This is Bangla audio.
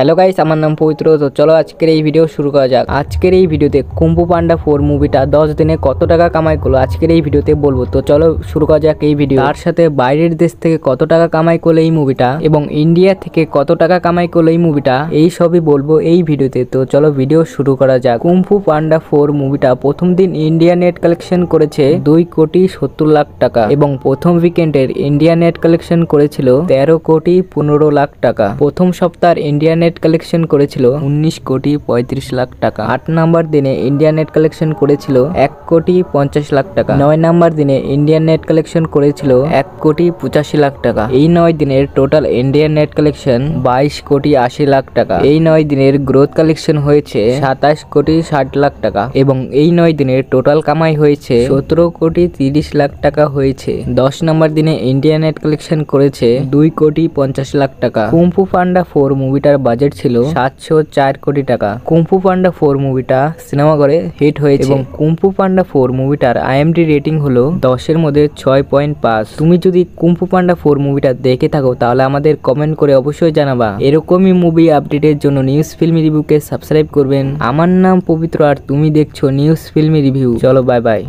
হ্যালো গাইস, আমার নাম পবিত্র। তো চলো আজকের এই ভিডিও শুরু করা যাক। আজকের এই ভিডিওতে কুম্ফু পান্ডা 4 মুভিটা 10 দিনে কত টাকা কামাই করলো আজকের এই ভিডিওতে বলবো। তো চলো শুরু করা যাক এই ভিডিও। তার সাথে বাইরের দেশ থেকে কত টাকা কামাই করলো এই মুভিটা এবং ইন্ডিয়া থেকে কত টাকা কামাই করলো এই মুভিটা, এই সবই বলবো এই ভিডিওতে। তো চলো ভিডিও শুরু করা যাক। কুম্ফু পান্ডা 4 মুভিটা প্রথম দিন ইন্ডিয়া নেট কালেকশন করেছে 2,70,00,000 টাকা এবং প্রথম উইকেন্ডের ইন্ডিয়া নেট কালেকশন করেছিল 13,15,00,000 টাকা। প্রথম সপ্তাহের ইন্ডিয়া নেট কালেকশন করেছিল 19,35,00,000 টাকা। 8 নাম্বার দিনে ইন্ডিয়া নেট কালেকশন করেছিল 1,50,00,000 টাকা। 9 নাম্বার দিনে ইন্ডিয়ান নেট কালেকশন করেছিল 1,85,00,000 টাকা। এই 9 দিনের টোটাল ইন্ডিয়ান নেট কালেকশন 22,80,00,000 টাকা। এই 9 দিনের গ্রোথ কালেকশন হয়েছে 27,60,00,000 টাকা এবং এই 9 দিনের টোটাল কামাই হয়েছে 17,30,00,000 টাকা হয়েছে। 10 নাম্বার দিনে ইন্ডিয়ান নেট কালেকশন করেছে 2,50,00,000 টাকা। কুম্ফু পান্ডা 4 মুভিটার বাজেট ছিল 704 কোটি টাকা। কুম্ফু পান্ডা 4 মুভিটা সিনেমাঘরে হিট হয়েছে এবং কুম্ফু পান্ডা 4 মুভিটার IMDb রেটিং হলো 10 এর মধ্যে 6.5। তুমি যদি কুম্ফু পান্ডা 4 মুভিটা দেখে থাকো তাহলে আমাদের কমেন্ট করে অবশ্যই জানাবা। এরকমই মুভি আপডেটের জন্য নিউজ ফিল্মি রিভিউকে সাবস্ক্রাইব করবেন। আমার নাম পবিত্র আর তুমি দেখছো নিউজ ফিল্মি রিভিউ। চলো বাই বাই।